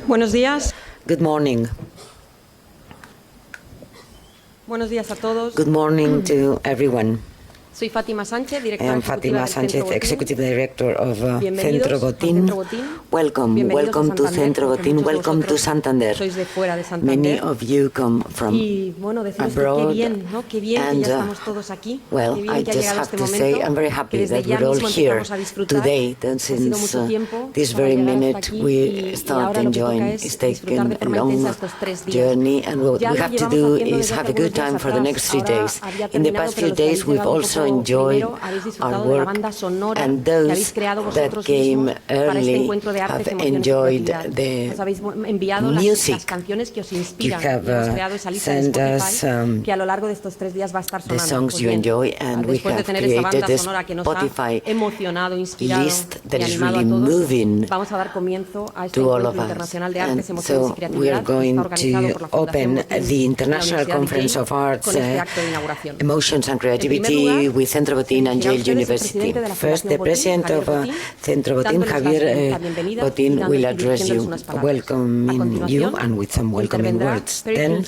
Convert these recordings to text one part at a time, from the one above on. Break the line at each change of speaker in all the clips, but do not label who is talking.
Buenos días.
Good morning.
Buenos días a todos.
Good morning to everyone.
Soy Fátima Sánchez, directora
I'm
ejecutiva
Fátima
del Centro
Sánchez,
Botín.
Executive Director of
Bienvenidos
Centro
al
Botín.
Centro Botín.
Welcome,
Bienvenidos
welcome
a
to
Santander,
Centro
porque
Botín.
muchos de
Welcome to
vosotros
Santander.
sois de fuera de Santander.
Many of you come from
Y bueno, deciros que
abroad.
qué bien, ¿no? Qué bien que
And,
ya estamos todos aquí.
well,
Qué bien
I
que ha
just
llegado
have
este
to
momento.
say I'm very
Que
happy
desde
that
ya
we're all
mismo
here
empezamos a disfrutar.
today. That
Ha sido
since
mucho tiempo
this
para
very
llegar hasta
minute
aquí
we
y
start
ahora lo que toca
enjoying
es
is
disfrutar de
taking a
forma
long
intensa estos 3 días.
journey, and what
Ya
we
lo
have to
llevamos
do
haciendo
is
desde
have
hace
a good
algunos días
time for the
atrás.
next 3
Ahora
days.
había
In the
terminado,
past
pero
few
los que
days
habéis
we've
llegado un
also
poco
enjoyed
primero, habéis
our
disfrutado de la
work,
banda sonora
and
que
those
habéis creado
that
vosotros
came
mismos para este
early
encuentro de artes,
have
emociones y
enjoyed
creatividad.
the
Nos habéis enviado las
music.
canciones que os
You
inspiran.
have
Hemos creado esa lista de
sent
Spotify
us
que a lo largo de estos 3 días va a estar
the
sonando.
songs
Pues
you
bien,
enjoy, and we
después de
have
tener esa
created
banda
a
sonora que nos ha
Spotify
emocionado, inspirado
list that
y
is
animado
really
a todos,
moving
vamos a dar comienzo a este
to all
encuentro
of us.
internacional de
And
artes, emociones y
so we
creatividad
are
que
going
está organizado
to
por la Fundación
open
Botín
the
y la
International
Universidad de
Conference
Yale
of Arts,
con este acto de inauguración.
Emotions and
En primer
Creativity
lugar,
with Centro Botín and
dirigirá
Yale
ustedes el
University.
presidente de la
First,
Fundación
the
Botín,
president
Javier
of
Botín,
Centro Botín,
dándoles
Javier
la bienvenida y
Botín, will address
dirigiéndoles
you,
unas palabras. A
welcoming you
continuación,
and with some welcoming
intervendrá
words. Then,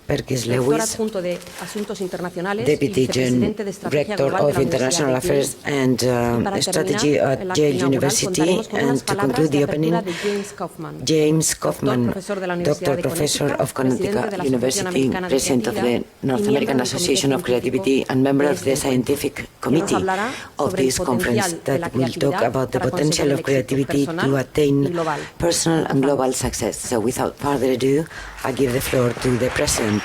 Perkins
Lewis,
director adjunto de Asuntos Internacionales y
Deputy
vicepresidente de Estrategia
Director
Global de
of
la
International
Universidad de
Affairs
Yale.
and
Y para
Strategy
terminar,
at
el acto
Yale
inaugural
University,
contaremos con
and
unas
to
palabras
conclude
de
the
apertura
opening,
de James Kaufman,
James Kaufman,
profesor de la Universidad
Doctor
de
Professor of
presidente
Connecticut
de la Asociación
University,
Americana de
President of the
Creatividad
North
y
American
miembro del
Association of
Comité Científico
Creativity and member
de
of the
este encuentro,
Scientific
que nos
Committee
hablará
of
sobre el
this conference
potencial de la
that will talk
creatividad
about the
para
potential
conseguir
of
el éxito
creativity
personal
to
y
attain
global.
personal and global success. So without further ado, I give the floor to the President.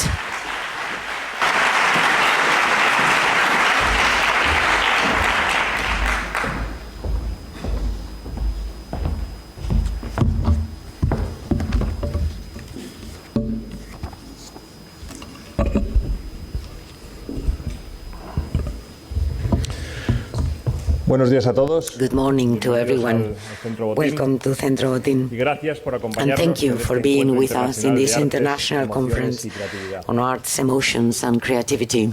Buenos días a todos.
Good morning to everyone. Welcome to Centro Botín.
Y gracias por
And
acompañarnos
thank you
en
for
este
being
encuentro
with us in this
internacional
international
de artes,
conference
emociones y creatividad.
on arts, emotions and creativity.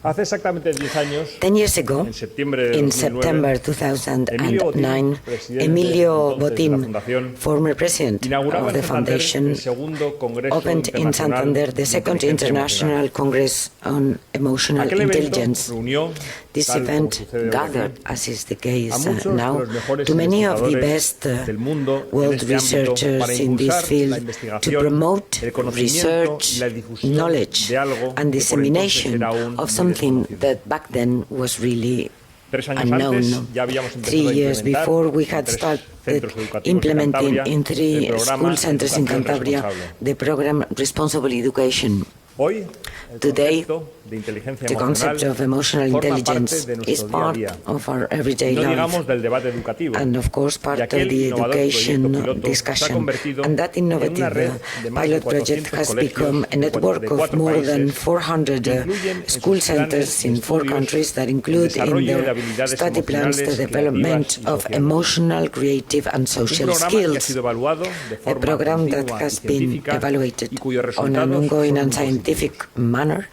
Hace exactamente 10 años,
10 years ago,
en septiembre de
in
2009,
September 2009, Emilio Botín, former president
inauguraba
of the
en Santander
foundation,
el segundo Congreso
opened in
Internacional
Santander the
de
second
Inteligencia
International
Emocional.
Congress on Emotional
Aquel evento
Intelligence.
reunió,
This
tal como
event
sucede hoy
gathered,
aquí,
as is the
a
case
muchos de
now,
los mejores
to many of the
investigadores
best
del mundo en
world
este ámbito
researchers
para
in this
impulsar la
field to
investigación,
promote
el conocimiento
research,
y la difusión
knowledge
de algo
and
que por entonces
dissemination
era aún
of
muy
something
desconocido.
that back then was really
3 años
unknown.
antes ya habíamos
3
empezado a
years
implementar
before we
en
had
3
started
centros educativos
implementing
en
in
Cantabria
3
el programa
school centers in
Educación
Cantabria
Responsable.
the program Responsible Education.
Hoy, el
Today,
concepto de inteligencia
the concept of emotional
forma
intelligence
parte de nuestro
is
día a
part
día.
of our everyday
No
life.
digamos del debate educativo.
And of course
Y
part of
aquel
the
innovador proyecto
education
piloto se ha
discussion.
convertido
And that
en una
innovative
red de más de
pilot project
400
has become a
colegios
network
de
of
4
more than
países
400
que incluyen en
school
sus planes
centers
de
in 4
estudios
countries that
el
include in
desarrollo de
their
habilidades
study plans the
emocionales,
development
creativas y
of
sociales.
emotional, creative and
Un
social
programa que ha
skills.
sido evaluado de
A
forma
program that
continua y
has been
científica
evaluated
y cuyos
on
resultados
an ongoing
son
and
muy positivos.
scientific manner,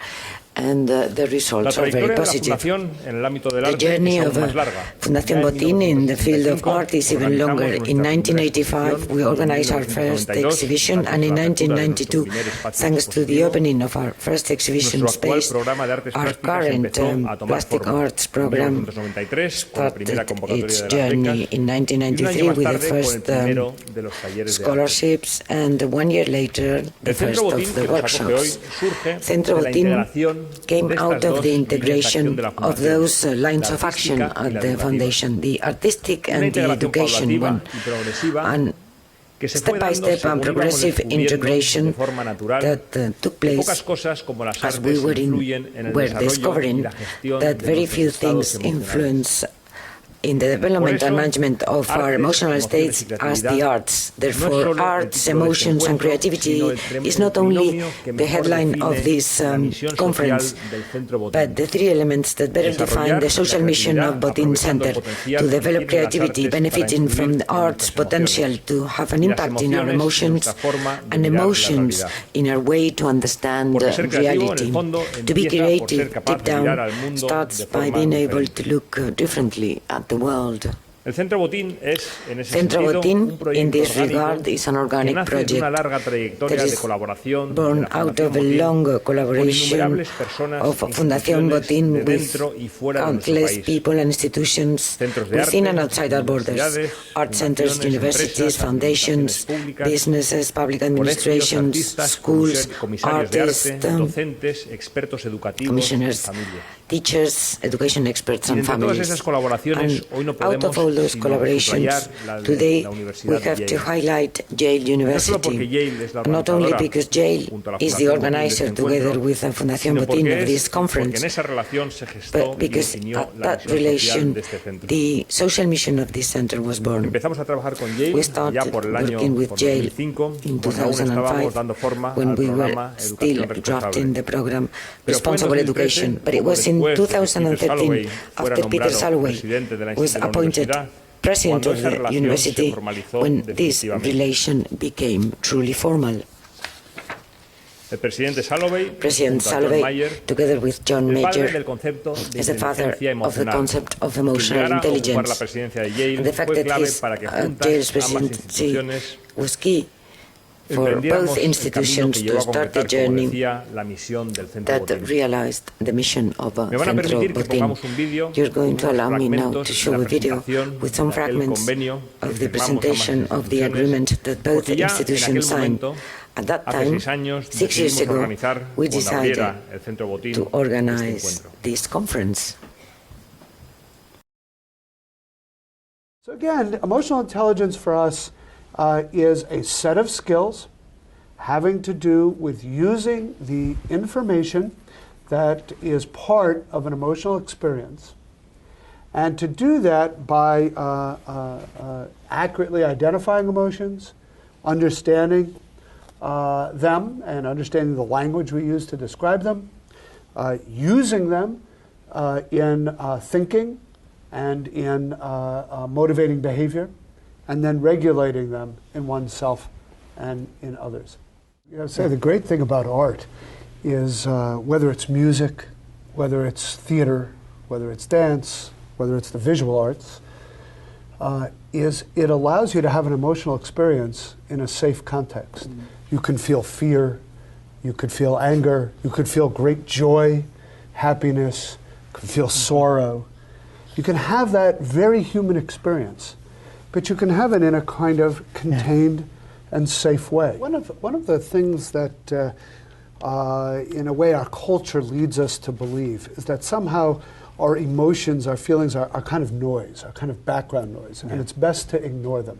and the
La
results are very
trayectoria de la
positive.
Fundación en el ámbito del
The
arte
journey
es
of
aún más larga.
Fundación
Ya
Botín in the field of
1985
art is even longer. In 1985, we organized our first exhibition, and in 1992, thanks to the opening of our first exhibition space, our current plastic arts program started its journey in 1993 with the first scholarships, and 1 year later, the first of the workshops. Centro Botín came out of the integration of those lines of action at the foundation, the artistic and the education one, and step-by-step and progressive integration that took place as we were discovering that very few things influence in the development and management of our emotional states as the arts. Therefore, arts, emotions and creativity is not only the headline of this conference, but the 3 elements that better define the social mission of Botín Center: to develop creativity, benefiting from the arts' potential to have an impact in our emotions, and emotions in our way to understand reality. To be creative deep down starts by being able to look differently at the world.
El Centro Botín es, en ese
Centro
sentido,
Botín,
un
in
proyecto
this regard,
orgánico
is an
que
organic
nace de
project
una larga trayectoria
that
de
is
colaboración de
born
la
out
Fundación
of a
Botín
long
con
collaboration
innumerables personas,
of Fundación
instituciones
Botín
de
with
dentro y fuera de nuestro
countless
país.
people and institutions
Centros de
within and
arte,
outside our borders,
universidades,
art centers,
fundaciones,
universities,
empresas,
foundations,
administraciones públicas,
businesses, public
colegios,
administrations,
artistas,
schools,
comisarios de
artists,
arte, docentes, expertos educativos,
commissioners,
familia.
teachers, education experts
Y
and
entre todas
families.
esas colaboraciones,
And
hoy no
out
podemos
of all those
sino
collaborations,
subrayar la de
today
la
we
Universidad
have
de
to
Yale.
highlight Yale
No solo porque
University,
Yale es la
not only
organizadora,
because Yale
junto a la
is the
Fundación Botín de
organizer
este
together
encuentro,
with the Fundación
sino
Botín of
porque
this conference,
en esa relación se gestó
but
y
because
definió
at
la
that
misión social
relation,
de este centro.
the social mission of this center was born.
Empezamos a trabajar con Yale
We
ya
started
por el año
working with Yale
2005,
in
cuando aún
2005,
estábamos dando forma
when
al
we were
programa
still
Educación
drafting the
Responsable.
program
Pero fue en
Responsible
2013,
Education. But it
poco
was in
después de que Peter
2013,
Salovey fuera
after Peter
nombrado
Salovey
presidente de la
was appointed
universidad,
president
cuando
of
esa
the
relación se
university,
formalizó
when this
definitivamente.
relation became truly formal.
El presidente Salovey,
President
junto a John
Salovey,
Mayer,
together with John
el padre
Major,
del concepto de
is the father
inteligencia
of the
emocional.
concept of
Que
emotional
llegara a ocupar la
intelligence.
presidencia de Yale
And the fact
fue
that
clave
his
para que juntas
Yale's
ambas
presidency
instituciones
was key for
emprendiéramos
both
el camino
institutions
que
to
llevó a
start the
concretar, como
journey
decía, la misión del Centro
that
Botín.
realized the mission of
Me van a
Centro
permitir que
Botín.
pongamos un vídeo
You're going to
con unos
allow me now
fragmentos
to
de
show
la
a video
presentación
with some
de aquel
fragments
convenio que
of the
firmamos ambas
presentation of the
instituciones,
agreement that both
porque ya en aquel
institutions signed.
momento,
At that
hace
time,
6 años,
6 years
decidimos
ago,
organizar,
we
cuando
decided
abriera el Centro Botín,
to
este
organize
encuentro.
this conference.
So again, emotional intelligence for us is a set of skills having to do with using the information that is part of an emotional experience, and to do that by accurately identifying emotions, understanding them and understanding the language we use to describe them, using them in thinking and in motivating behavior, and then regulating them in oneself and in others. You know, say the great thing about art is whether it's music, whether it's theater, whether it's dance, whether it's the visual arts, is it allows you to have an emotional experience in a safe context. Mm-hmm. You can feel fear, you could feel anger, you could feel great joy, happiness, you could feel sorrow. You can have that very human experience, but you can have it in a kind of contained and safe way. One of the things that in a way our culture leads us to believe is that somehow our emotions, our feelings are kind of noise, are kind of background noise, and it's best to ignore them.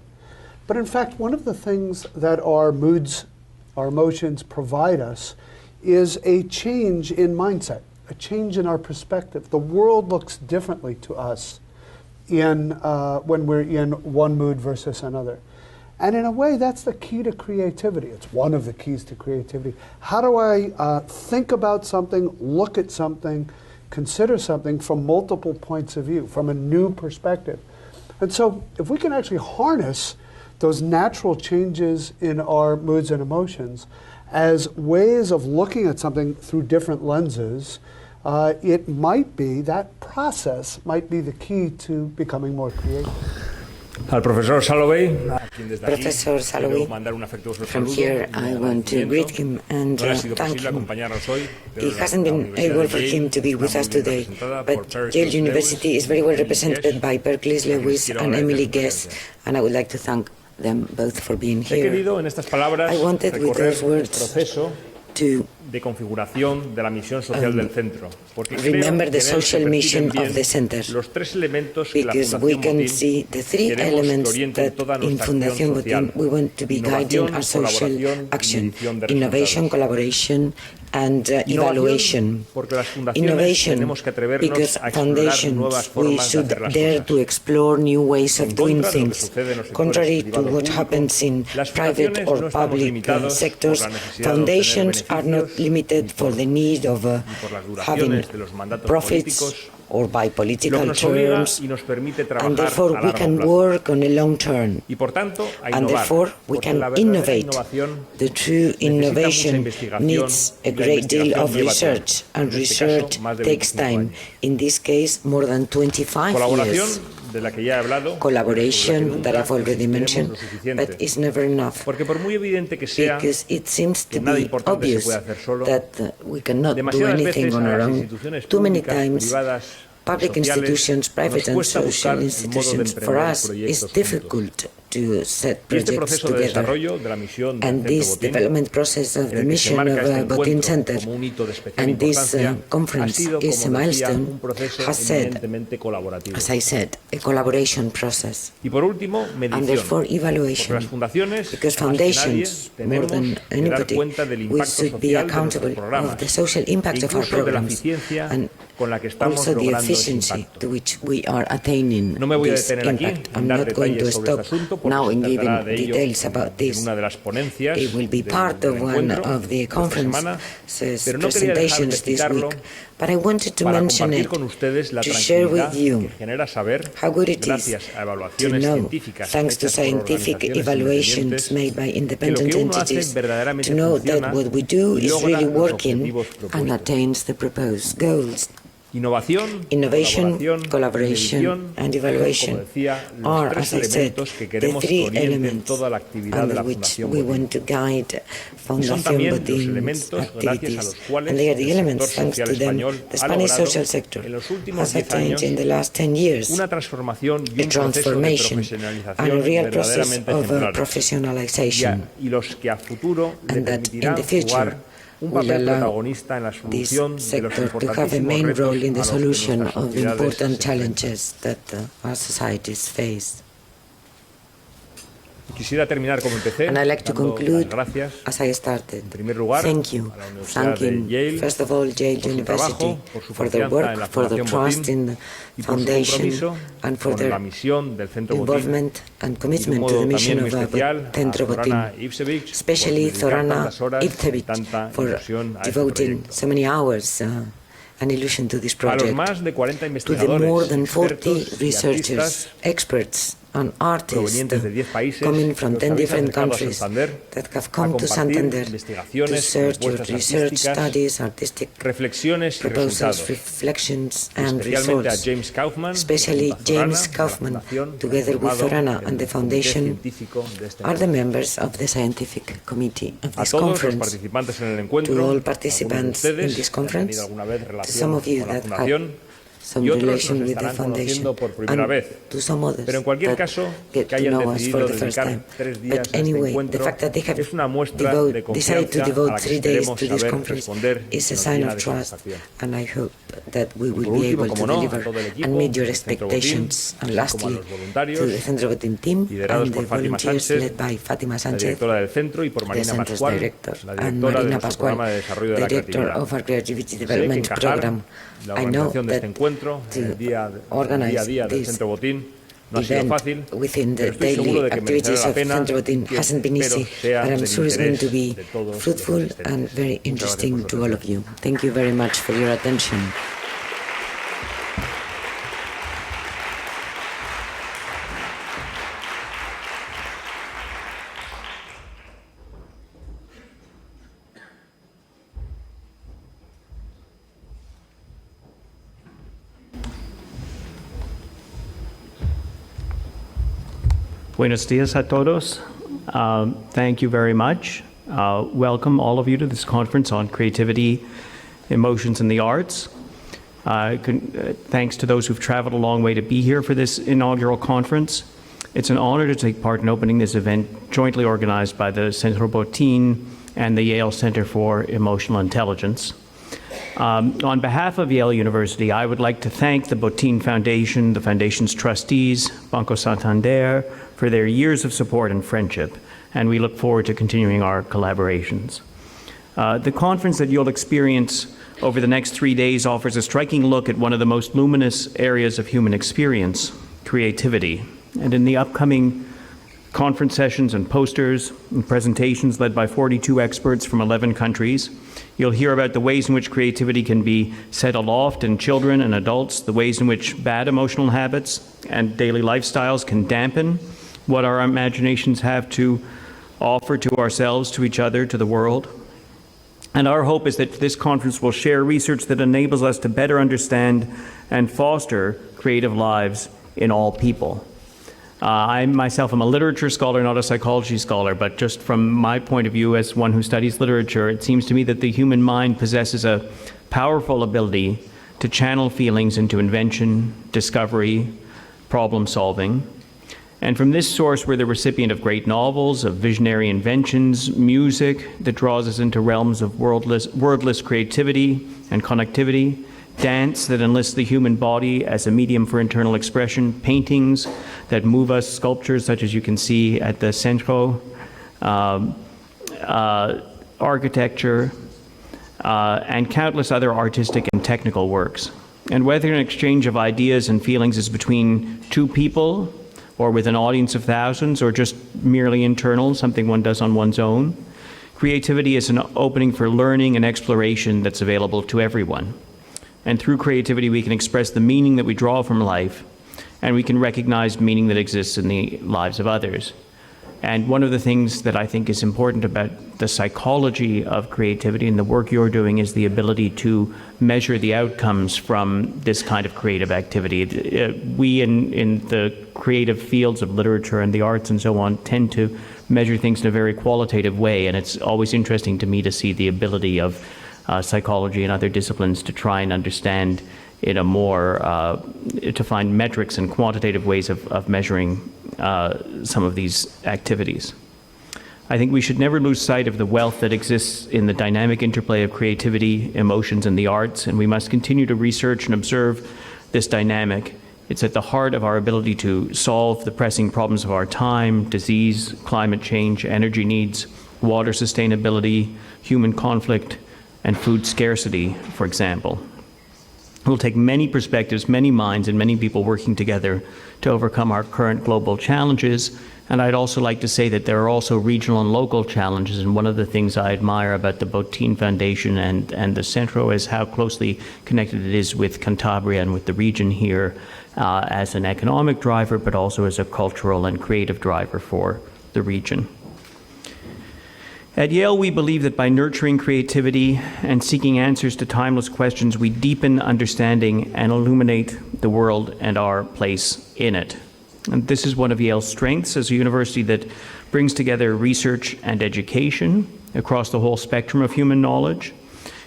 But in fact, one of the things that our moods, our emotions provide us is a change in mindset, a change in our perspective. The world looks differently to us when we're in one mood versus another. And in a way, that's the key to creativity. It's one of the keys to creativity. How do I think about something, look at something, consider something from multiple points of view, from a new perspective? And so if we can actually harness those natural changes in our moods and emotions as ways of looking at something through different lenses, it might be, that process might be the key to becoming more creative.
Al profesor Salovey, a quien desde aquí
Professor Salovey,
quiero mandar un afectuoso
from
saludo.
here I want to greet him and
No le ha sido
thank
posible
him.
acompañarnos hoy, pero
It hasn't
la
been
Universidad
able
de
for
Yale
him to be with
está
us
muy bien
today,
representada por
but
Perkins
Yale
Lewis
University is very well
y
represented
Guest,
by Perkins
a quienes
Lewis
quiero
and
agradecer
Emily
su
Guest,
presencia.
and I would like to thank them both for being
He
here.
querido en estas palabras
I wanted with
recorrer
those
el
words
proceso
to
de configuración de la misión social del centro, porque
remember
creo
the
que en él se
social
perciben
mission
bien
of the center,
los tres elementos que la
because we
Fundación
can
Botín
see the three
queremos que
elements
orienten
that
toda
in
nuestra
Fundación
acción
Botín
social:
we want to be guiding our social
colaboración y
action,
medición de
innovation,
resultados.
collaboration, and evaluation.
Porque las fundaciones
Innovation,
tenemos que atrevernos
because
a explorar nuevas
foundations, we
formas de
should
hacer las
dare
cosas.
to explore new ways of
En
doing
contra de lo que
things.
sucede en los sectores
Contrary to
privado
what
público,
happens in
las
private
fundaciones no
or
estamos
public
limitados
sectors,
por la necesidad de
foundations
obtener
are not
beneficios,
limited
ni
for the need of
por las
having
duraciones de los mandatos
profits
políticos,
or by
lo que
political
nos obliga
terms,
y nos permite
and
trabajar
therefore
a
we
largo
can
plazo.
work on a long term.
Y por tanto, a
And
innovar,
therefore we
porque
can
la verdadera
innovate.
innovación
The true
necesita mucha
innovation
investigación
needs a
y la
great deal
investigación
of
lleva
research,
tiempo.
and
En este
research
caso, más de
takes
25
time.
años.
In this case, more than 25
Colaboración
years.
de la que ya he hablado,
collaboration that I've already mentioned,
lo suficiente.
but it's never enough.
Porque por muy evidente que sea,
Because it seems to
que nada
be
importante se
obvious
puede hacer solo,
that we cannot do
demasiadas
anything
veces
on
a
our
las
own.
instituciones
Too many
públicas,
times,
privadas,
public
sociales,
institutions, private
nos
and
cuesta buscar
social
el modo de
institutions, for
emprender
us, it's
proyectos
difficult to set
Y este
projects
proceso de
together.
desarrollo de la misión del
And
Centro
this
Botín,
development process of
en
the
el que se
mission
marca
of
este
Botín
encuentro
Center
como un hito de especial
and this
importancia, ha
conference
sido,
is a
como decía,
milestone,
un proceso
has said,
eminentemente colaborativo.
as I said, a collaboration process.
Y por último,
And
medición.
therefore,
Porque
evaluation.
las fundaciones,
Because
más que nadie,
foundations, more
tenemos
than
que dar
anybody,
cuenta del
we
impacto
should be
social de
accountable
nuestros programas,
of the social impact of our
incluso de la
programs,
eficiencia
and
con la que estamos
also the
logrando ese
efficiency
impacto.
to which we are attaining
No me voy a
this
detener aquí
impact.
en
I'm
dar
not going to
detalles sobre este
stop
asunto, porque
now
se
in giving
tratará de ello
details about
en
this.
una de las ponencias
It will be part
del
of one
encuentro
of the
de esta
conference
semana, pero no quería dejar de
presentations this
citarlo
week. But I wanted to
para
mention
compartir
it
con ustedes la
to share
tranquilidad
with you
que genera saber,
how good it is
gracias a
to
evaluaciones
know,
científicas
thanks to
hechas por
scientific
organizaciones
evaluations
independientes,
made by
que lo
independent
que uno hace
entities,
verdaderamente
to know
funciona
that what we do
y
is
logra
really
los
working
objetivos
and
propuestos.
attains the proposed goals.
Innovación,
Innovation,
colaboración,
collaboration,
medición,
and
son,
evaluation
como decía,
are,
los
as
tres
I said,
elementos que
the
queremos que
three
orienten
elements
toda la actividad de
under
la
which
Fundación
we
Botín.
want to guide
Y son
Fundación
también los
Botín
elementos gracias a
activities.
los cuales
And they are the
el
elements,
sector
thanks
social
to them,
español
the
ha
Spanish
logrado
social sector
en los últimos
has
10
attained
años
in the last 10 years
una transformación y
a
un proceso de
transformation and a
profesionalización
real process
verdaderamente
of
ejemplares.
professionalization.
Y los que a futuro le
And that in
permitirán
the future
jugar un
will
papel
allow
protagonista en la
this
solución de los
sector to have a
importantísimos
main
retos
role in the
a los que
solution
nuestras
of the
sociedades
important
se enfrentan.
challenges that our societies face.
Quisiera terminar como empecé,
And I'd like to
dando
conclude
las gracias,
as I started.
en primer lugar,
Thank you.
a la Universidad
Thanking,
de Yale,
first of all, Yale
por su
University
trabajo, por su
for their
confianza en la
work, for the
Fundación
trust
Botín
in the
y por su
foundation,
compromiso
and for
con la
their
misión del Centro Botín,
involvement and
y de un
commitment to
modo
the mission
también muy
of
especial
Centro
a Zorana
Botín,
Ivcevic,
especially
por dedicar
Zorana
tantas horas y
Ivcevic
tanta
for
ilusión a este
devoting
proyecto.
so many hours and illusion to this
A los
project.
más de 40
To the
investigadores,
more than 40
expertos y
researchers,
artistas
experts, and artists
provenientes de 10 países
coming from
que os
10
habéis
different
acercado a
countries
Santander
that have
a
come to
compartir
Santander to
investigaciones,
search your
propuestas
research
artísticas,
studies, artistic
reflexiones y
proposals,
resultados.
reflections, and
Especialmente a
results.
James Kaufman,
Especially
junto a Zorana,
James
de la
Kaufman,
Fundación,
together with
formado
Zorana
el
and the
comité
foundation,
científico de este
are the
encuentro.
members of the scientific committee of
A
this
todos los
conference.
participantes en el
To
encuentro,
all
algunos de
participants
ustedes
in this
que han
conference,
tenido alguna vez
to
relación
some of you
con la
that
Fundación,
have some
y otros
relation
nos
with the
estarán
foundation,
conociendo por primera
and
vez.
to some others
Pero en cualquier
that
caso,
get
que
to
hayan
know us for
decidido
the first
dedicar
time.
3 días a
But
este
anyway, the
encuentro
fact that they have
es una muestra de
decided to
confianza a
devote
la que
3 days
esperemos
to this
saber
conference
responder y
is
que
a
nos
sign
llena
of
de
trust,
satisfacción.
and I hope that we will
Por
be
último,
able
como
to
no, a
deliver
todo el equipo
and meet your
del Centro Botín,
expectations. And
así como a
lastly,
los voluntarios,
to the Centro Botín team
liderados
and the
por Fátima
volunteers
Sánchez,
led by Fátima
la
Sánchez,
directora del centro, y por
the
Marina
center's
Pascual,
director,
la
and
directora de
Marina
nuestro
Pascual,
programa de desarrollo de la
director
creatividad.
of our Creativity
Sé que
Development
encajar
Program.
la
I know
organización de este
that
encuentro en el día a día del
this
Centro Botín no ha sido
event
fácil,
within the
pero estoy seguro
daily
de que merecerá
activities
la
of
pena
Centro Botín
y que
hasn't been
espero
easy,
sea
but I'm
del
sure it's going to
interés
be
de todos los
fruitful
asistentes.
and very
Muchas gracias
interesting
por su
to all of
atención.
you. Thank you very much for your attention.
Buenos días a todos. Thank you very much. Welcome all of you to this conference on creativity, emotions, and the arts. Thanks to those who've traveled a long way to be here for this inaugural conference. It's an honor to take part in opening this event jointly organized by the Centro Botín and the Yale Center for Emotional Intelligence. On behalf of Yale University, I would like to thank the Botín Foundation, the Foundation's trustees, Banco Santander, for their years of support and friendship, and we look forward to continuing our collaborations. The conference that you'll experience over the next 3 days offers a striking look at one of the most luminous areas of human experience, creativity. And in the upcoming conference sessions and posters and presentations led by 42 experts from 11 countries, you'll hear about the ways in which creativity can be set aloft in children and adults, the ways in which bad emotional habits and daily lifestyles can dampen what our imaginations have to offer to ourselves, to each other, to the world. And our hope is that this conference will share research that enables us to better understand and foster creative lives in all people. I myself am a literature scholar, not a psychology scholar, but just from my point of view as one who studies literature, it seems to me that the human mind possesses a powerful ability to channel feelings into invention, discovery, problem solving. And from this source, we're the recipient of great novels, of visionary inventions, music that draws us into realms of wordless creativity and connectivity, dance that enlists the human body as a medium for internal expression, paintings that move us, sculptures such as you can see at the Centro, architecture, and countless other artistic and technical works. And whether an exchange of ideas and feelings is between two people, or with an audience of thousands, or just merely internal, something one does on one's own, creativity is an opening for learning and exploration that's available to everyone. And through creativity, we can express the meaning that we draw from life, and we can recognize meaning that exists in the lives of others. And one of the things that I think is important about the psychology of creativity and the work you're doing is the ability to measure the outcomes from this kind of creative activity. We in the creative fields of literature and the arts and so on tend to measure things in a very qualitative way, and it's always interesting to me to see the ability of psychology and other disciplines to try and understand in a more, to find metrics and quantitative ways of measuring some of these activities. I think we should never lose sight of the wealth that exists in the dynamic interplay of creativity, emotions, and the arts, and we must continue to research and observe this dynamic. It's at the heart of our ability to solve the pressing problems of our time: disease, climate change, energy needs, water sustainability, human conflict, and food scarcity, for example. It will take many perspectives, many minds, and many people working together to overcome our current global challenges. And I'd also like to say that there are also regional and local challenges, and one of the things I admire about the Botín Foundation and the Centro is how closely connected it is with Cantabria and with the region here as an economic driver, but also as a cultural and creative driver for the region. At Yale, we believe that by nurturing creativity and seeking answers to timeless questions, we deepen understanding and illuminate the world and our place in it. And this is one of Yale's strengths as a university that brings together research and education across the whole spectrum of human knowledge.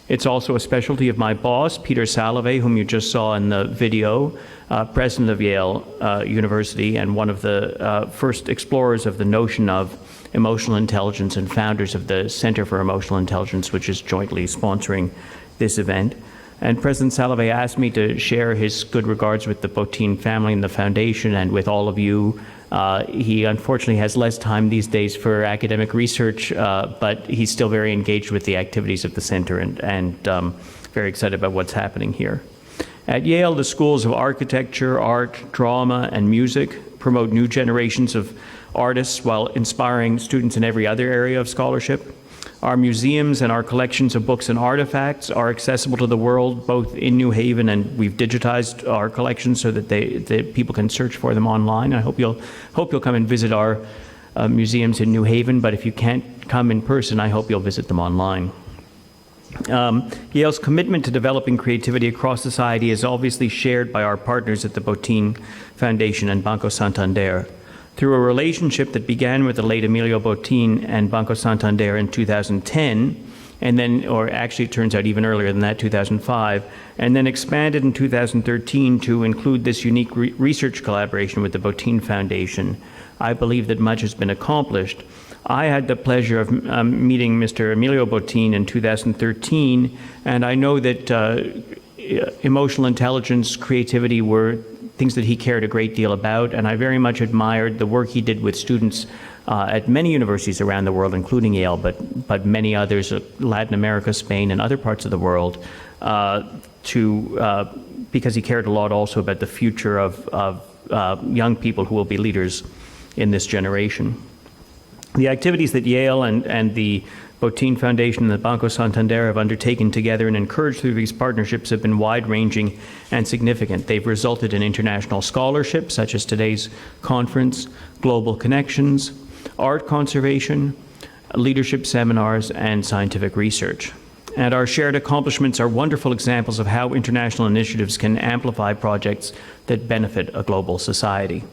It's also a specialty of my boss, Peter Salovey, whom you just saw in the video, president of Yale University and one of the first explorers of the notion of emotional intelligence and founders of the Center for Emotional Intelligence, which is jointly sponsoring this event. And President Salovey asked me to share his good regards with the Botín family and the foundation and with all of you. He unfortunately has less time these days for academic research, but he's still very engaged with the activities of the center and very excited about what's happening here. At Yale, the schools of architecture, art, drama, and music promote new generations of artists while inspiring students in every other area of scholarship. Our museums and our collections of books and artifacts are accessible to the world, both in New Haven, and we've digitized our collections so that people can search for them online. I hope you'll come and visit our museums in New Haven, but if you can't come in person, I hope you'll visit them online. Yale's commitment to developing creativity across society is obviously shared by our partners at the Botín Foundation and Banco Santander. Through a relationship that began with the late Emilio Botín and Banco Santander in 2010, and then, or actually it turns out even earlier than that, 2005, and then expanded in 2013 to include this unique research collaboration with the Botín Foundation, I believe that much has been accomplished. I had the pleasure of meeting Mr. Emilio Botín in 2013, and I know that emotional intelligence, creativity were things that he cared a great deal about, and I very much admired the work he did with students at many universities around the world, including Yale, but many others, Latin America, Spain, and other parts of the world, because he cared a lot also about the future of young people who will be leaders in this generation. The activities that Yale and the Botín Foundation and the Banco Santander have undertaken together and encouraged through these partnerships have been wide-ranging and significant. They've resulted in international scholarships, such as today's conference, global connections, art conservation, leadership seminars, and scientific research. And our shared accomplishments are wonderful examples of how international initiatives can amplify projects that benefit a global society.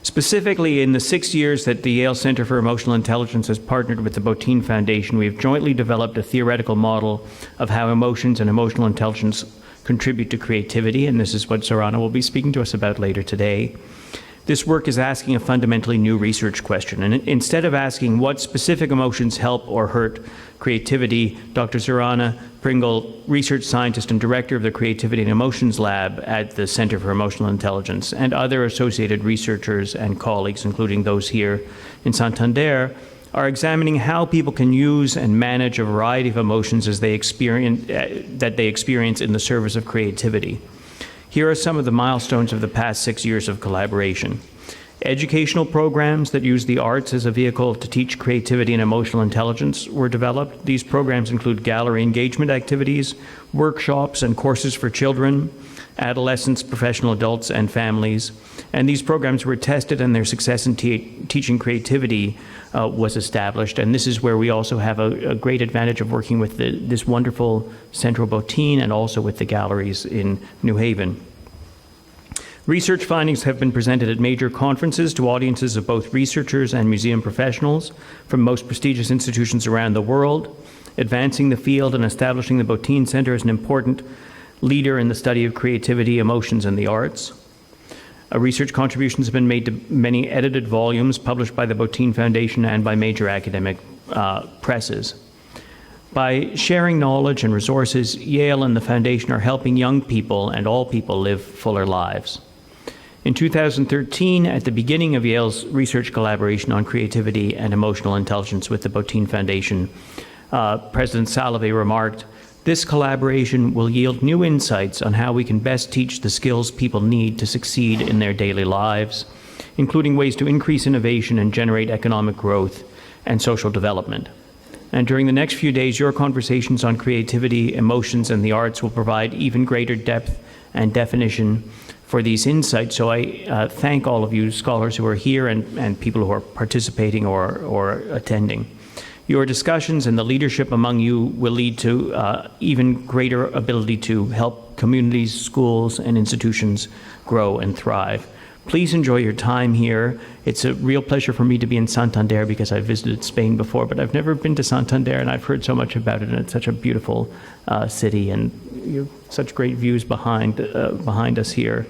Specifically, in the 6 years that the Yale Center for Emotional Intelligence has partnered with the Botín Foundation, we have jointly developed a theoretical model of how emotions and emotional intelligence contribute to creativity, and this is what Zorana will be speaking to us about later today. This work is asking a fundamentally new research question, and instead of asking what specific emotions help or hurt creativity, Dr. Zorana Pringle, research scientist and director of the Creativity and Emotions Lab at the Center for Emotional Intelligence, and other associated researchers and colleagues, including those here in Santander, are examining how people can use and manage a variety of emotions as they experience in the service of creativity. Here are some of the milestones of the past 6 years of collaboration. Educational programs that use the arts as a vehicle to teach creativity and emotional intelligence were developed. These programs include gallery engagement activities, workshops and courses for children, adolescents, professional adults, and families. And these programs were tested, and their success in teaching creativity was established. And this is where we also have a great advantage of working with this wonderful Central Botín and also with the galleries in New Haven. Research findings have been presented at major conferences to audiences of both researchers and museum professionals from most prestigious institutions around the world, advancing the field and establishing the Botín Center as an important leader in the study of creativity, emotions, and the arts. Research contributions have been made to many edited volumes published by the Botín Foundation and by major academic presses. By sharing knowledge and resources, Yale and the Foundation are helping young people and all people live fuller lives. In 2013, at the beginning of Yale's research collaboration on creativity and emotional intelligence with the Botín Foundation, President Salovey remarked, "This collaboration will yield new insights on how we can best teach the skills people need to succeed in their daily lives, including ways to increase innovation and generate economic growth and social development." And during the next few days, your conversations on creativity, emotions, and the arts will provide even greater depth and definition for these insights. So I thank all of you scholars who are here and people who are participating or attending. Your discussions and the leadership among you will lead to even greater ability to help communities, schools, and institutions grow and thrive. Please enjoy your time here. It's a real pleasure for me to be in Santander because I've visited Spain before, but I've never been to Santander, and I've heard so much about it, and it's such a beautiful city, and you have such great views behind us here.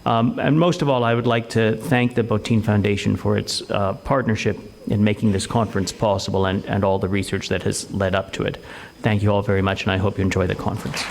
And most of all, I would like to thank the Botín Foundation for its partnership in making this conference possible and all the research that has led up to it. Thank you all very much, and I hope you enjoy the conference.